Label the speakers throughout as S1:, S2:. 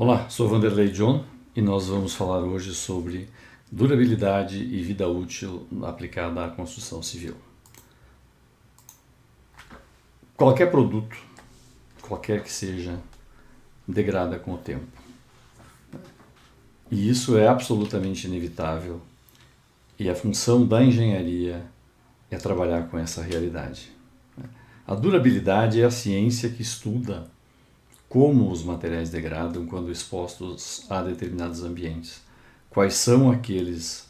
S1: Olá, sou Vanderlei John e nós vamos falar hoje sobre durabilidade e vida útil aplicada à construção civil. Qualquer produto, qualquer que seja, degrada com o tempo. E isso é absolutamente inevitável e a função da engenharia é trabalhar com essa realidade. A durabilidade é a ciência que estuda como os materiais degradam quando expostos a determinados ambientes. Quais são aqueles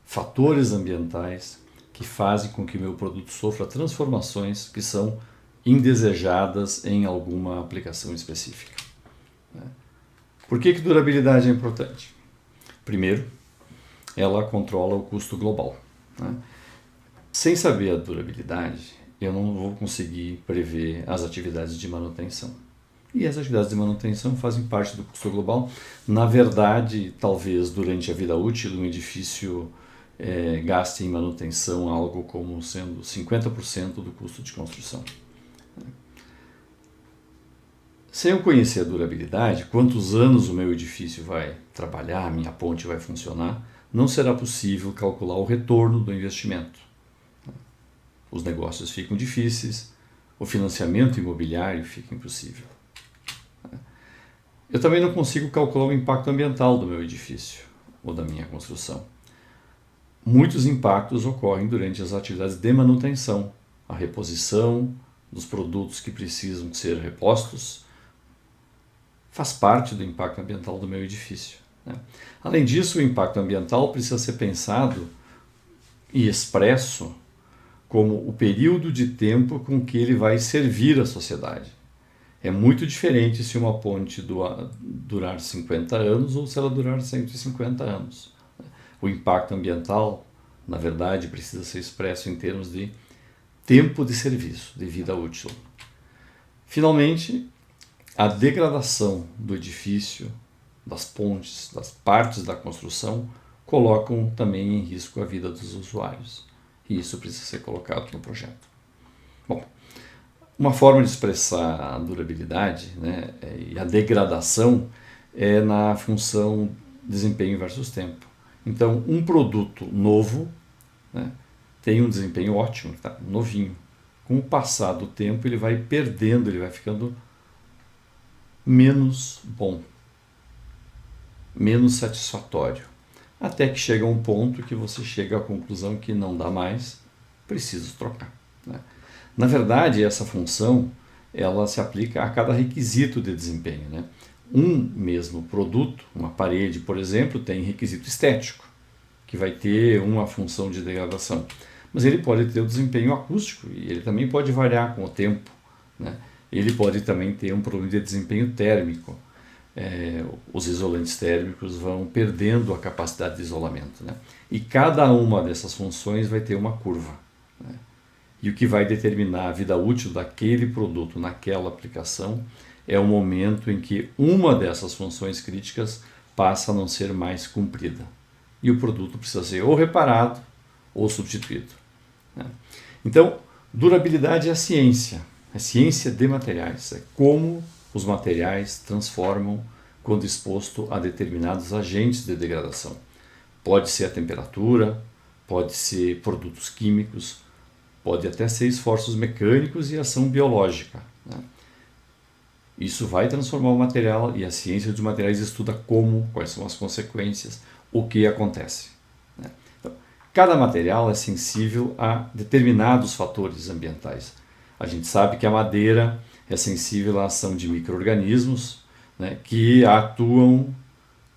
S1: fatores ambientais que fazem com que o meu produto sofra transformações que são indesejadas em alguma aplicação específica. Por que durabilidade é importante? Primeiro, ela controla o custo global. Sem saber a durabilidade, eu não vou conseguir prever as atividades de manutenção. E as atividades de manutenção fazem parte do custo global. Na verdade, talvez durante a vida útil, um edifício gaste em manutenção algo como sendo 50% do custo de construção. Sem eu conhecer a durabilidade, quantos anos o meu edifício vai trabalhar, a minha ponte vai funcionar, não será possível calcular o retorno do investimento. Os negócios ficam difíceis, o financiamento imobiliário fica impossível. Eu também não consigo calcular o impacto ambiental do meu edifício ou da minha construção. Muitos impactos ocorrem durante as atividades de manutenção, a reposição dos produtos que precisam ser repostos, faz parte do impacto ambiental do meu edifício. Além disso, o impacto ambiental precisa ser pensado e expresso como o período de tempo com que ele vai servir à sociedade. É muito diferente se uma ponte durar 50 anos ou se ela durar 150 anos. O impacto ambiental, na verdade, precisa ser expresso em termos de tempo de serviço, de vida útil. Finalmente, a degradação do edifício, das pontes, das partes da construção, colocam também em risco a vida dos usuários. E isso precisa ser colocado no projeto. Bom, uma forma de expressar a durabilidade, e a degradação é na função desempenho versus tempo. Então, um produto novo tem um desempenho ótimo, tá? Novinho. Com o passar do tempo, ele vai perdendo, ele vai ficando menos bom, menos satisfatório. Até que chega um ponto que você chega à conclusão que não dá mais, preciso trocar. Na verdade, essa função ela se aplica a cada requisito de desempenho. Um mesmo produto, uma parede, por exemplo, tem requisito estético, que vai ter uma função de degradação. Mas ele pode ter o desempenho acústico e ele também pode variar com o tempo. Ele pode também ter um problema de desempenho térmico. Os isolantes térmicos vão perdendo a capacidade de isolamento. E cada uma dessas funções vai ter uma curva. E o que vai determinar a vida útil daquele produto naquela aplicação é o momento em que uma dessas funções críticas passa a não ser mais cumprida. E o produto precisa ser ou reparado ou substituído. Então, durabilidade é a ciência de materiais, é como os materiais transformam quando exposto a determinados agentes de degradação. Pode ser a temperatura, pode ser produtos químicos, pode até ser esforços mecânicos e ação biológica. Isso vai transformar o material e a ciência dos materiais estuda como, quais são as consequências, o que acontece. Então, cada material é sensível a determinados fatores ambientais. A gente sabe que a madeira é sensível à ação de micro-organismos que atuam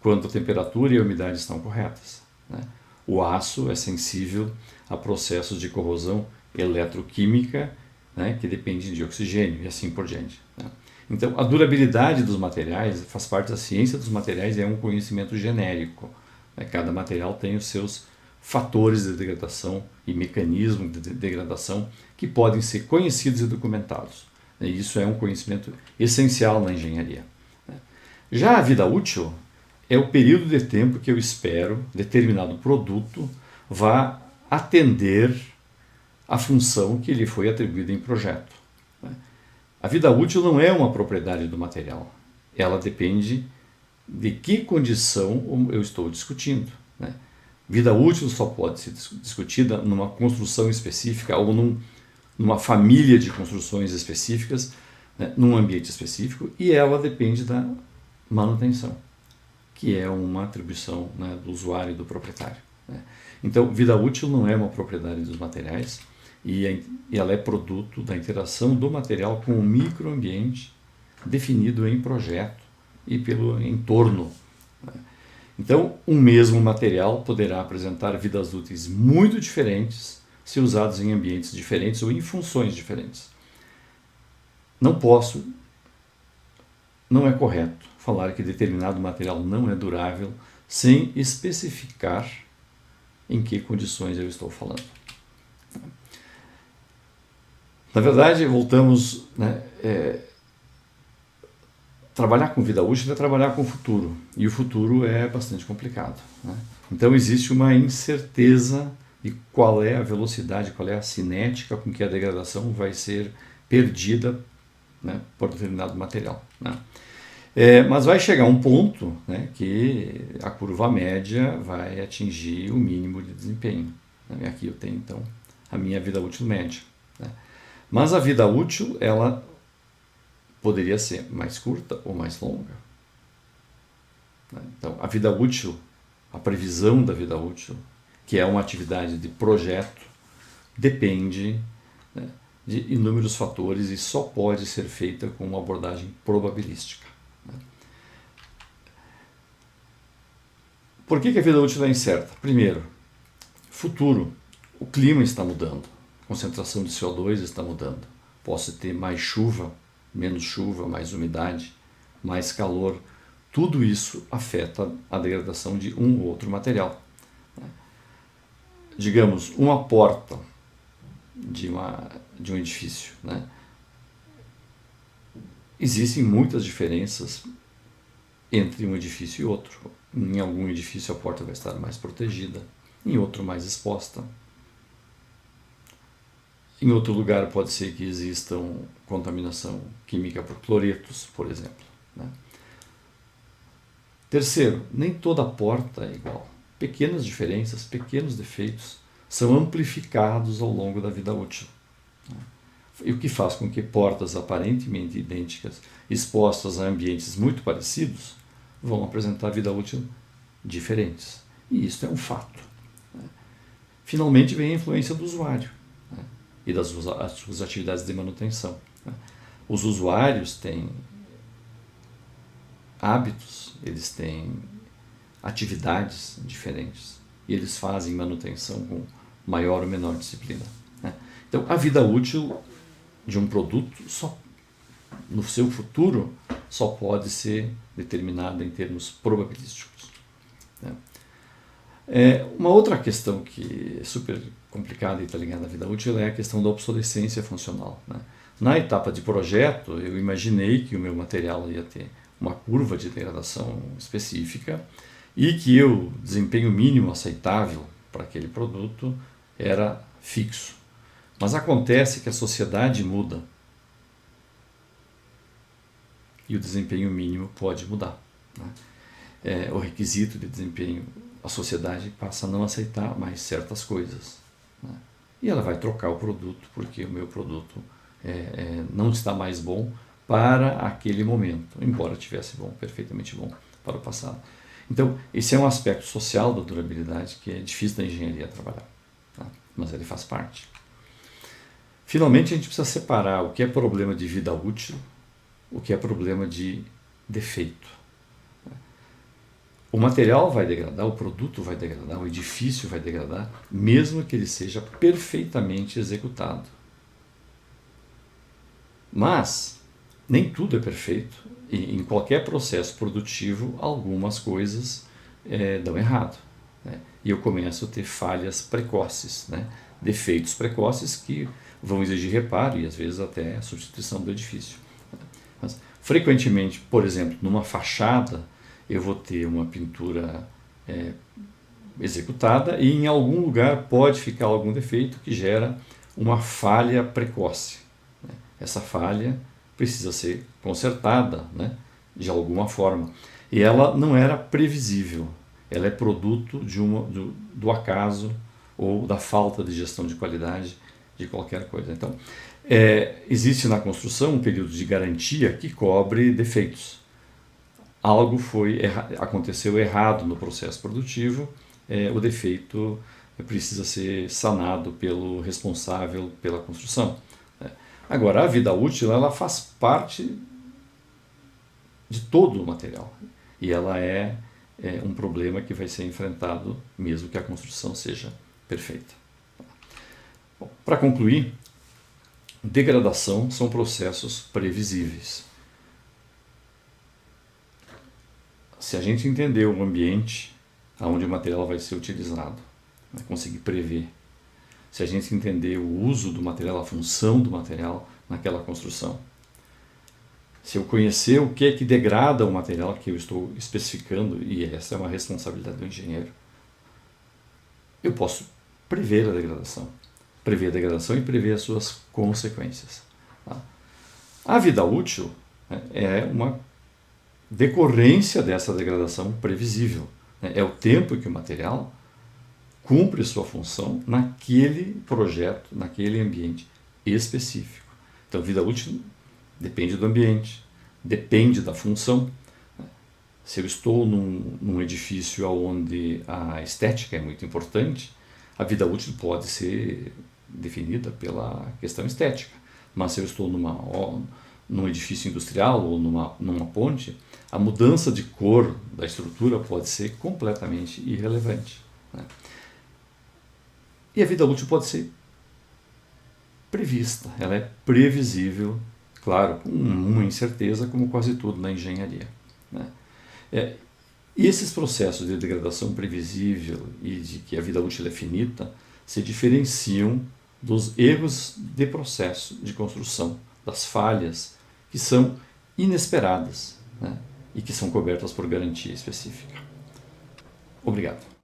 S1: quando a temperatura e a umidade estão corretas. O aço é sensível a processos de corrosão eletroquímica, que depende de oxigênio e assim por diante. Então, a durabilidade dos materiais faz parte da ciência dos materiais e é um conhecimento genérico. Cada material tem os seus fatores de degradação e mecanismos de degradação que podem ser conhecidos e documentados. E isso é um conhecimento essencial na engenharia. Já a vida útil é o período de tempo que eu espero determinado produto vá atender a função que lhe foi atribuída em projeto. A vida útil não é uma propriedade do material. Ela depende de que condição eu estou discutindo, né? Vida útil só pode ser discutida numa construção específica ou numa família de construções específicas, né, num ambiente específico, e ela depende da manutenção, que é uma atribuição, né, do usuário e do proprietário, né? Então, vida útil não é uma propriedade dos materiais e ela é produto da interação do material com o microambiente definido em projeto e pelo entorno, né? Então, um mesmo material poderá apresentar vidas úteis muito diferentes se usados em ambientes diferentes ou em funções diferentes. Não é correto falar que determinado material não é durável sem especificar em que condições eu estou falando. Na verdade, voltamos, né, trabalhar com vida útil é trabalhar com o futuro, e o futuro é bastante complicado, né? Então existe uma incerteza de qual é a velocidade, qual é a cinética com que a degradação vai ser perdida, né, por determinado material, né? Mas vai chegar um ponto, né, que a curva média vai atingir o mínimo de desempenho, né? Aqui eu tenho então a minha vida útil média, né? Mas a vida útil, ela poderia ser mais curta ou mais longa, né? Então, a vida útil, a previsão da vida útil, que é uma atividade de projeto, depende, né, de inúmeros fatores e só pode ser feita com uma abordagem probabilística, né? Por que a vida útil é incerta? Primeiro, futuro. O clima está mudando, a concentração de CO2 está mudando. Posso ter mais chuva, menos chuva, mais umidade, mais calor. Tudo isso afeta a degradação de um ou outro material. Digamos, uma porta de um edifício, né? Existem muitas diferenças entre um edifício e outro. Em algum edifício a porta vai estar mais protegida, em outro mais exposta. Em outro lugar pode ser que exista contaminação química por cloretos, por exemplo, né? Terceiro, nem toda porta é igual. Pequenas diferenças, pequenos defeitos são amplificados ao longo da vida útil, né? E o que faz com que portas aparentemente idênticas, expostas a ambientes muito parecidos, vão apresentar vida útil diferentes. E isso é um fato, né? Finalmente vem a influência do usuário, né, e das suas atividades de manutenção, né? Os usuários têm hábitos, eles têm atividades diferentes e eles fazem manutenção com maior ou menor disciplina, né? Então, a vida útil de um produto no seu futuro só pode ser determinada em termos probabilísticos, né? Uma outra questão que é super complicada e está ligada à vida útil é a questão da obsolescência funcional, né? Na etapa de projeto, eu imaginei que o meu material ia ter uma curva de degradação específica e que o desempenho mínimo aceitável para aquele produto era fixo. Mas acontece que a sociedade muda e o desempenho mínimo pode mudar, né? O requisito de desempenho, a sociedade passa a não aceitar mais certas coisas, né? E ela vai trocar o produto porque o meu produto não está mais bom para aquele momento, embora tivesse perfeitamente bom para o passado. Então, esse é um aspecto social da durabilidade que é difícil da engenharia trabalhar, tá? Mas ele faz parte. Finalmente, a gente precisa separar o que é problema de vida útil, o que é problema de defeito. O material vai degradar, o produto vai degradar, o edifício vai degradar, mesmo que ele seja perfeitamente executado. Mas nem tudo é perfeito e em qualquer processo produtivo algumas coisas dão errado, né? E eu começo a ter falhas precoces, né? Defeitos precoces que vão exigir reparo e às vezes até a substituição do edifício. Mas, frequentemente, por exemplo, numa fachada eu vou ter uma pintura executada e em algum lugar pode ficar algum defeito que gera uma falha precoce, né? Essa falha precisa ser consertada, né, de alguma forma. E ela não era previsível, ela é produto do acaso ou da falta de gestão de qualidade de qualquer coisa. Então, existe na construção um período de garantia que cobre defeitos. Algo aconteceu errado no processo produtivo, o defeito precisa ser sanado pelo responsável pela construção. Agora, a vida útil ela faz parte de todo o material e ela é um problema que vai ser enfrentado mesmo que a construção seja perfeita. Para concluir, degradação são processos previsíveis. Se a gente entender o ambiente onde o material vai ser utilizado, vai conseguir prever. Se a gente entender o uso do material, a função do material naquela construção. Se eu conhecer o que é que degrada o material que eu estou especificando, e essa é uma responsabilidade do engenheiro, eu posso prever a degradação. Prever a degradação e prever as suas consequências. A vida útil é uma decorrência dessa degradação previsível. É o tempo que o material cumpre sua função naquele projeto, naquele ambiente específico. Então, vida útil depende do ambiente, depende da função. Se eu estou num edifício onde a estética é muito importante, a vida útil pode ser definida pela questão estética. Mas se eu estou num edifício industrial ou numa ponte, a mudança de cor da estrutura pode ser completamente irrelevante. E a vida útil pode ser prevista, ela é previsível, claro, com uma incerteza, como quase tudo na engenharia. E esses processos de degradação previsível e de que a vida útil é finita se diferenciam dos erros de processo de construção, das falhas que são inesperadas, e que são cobertas por garantia específica. Obrigado.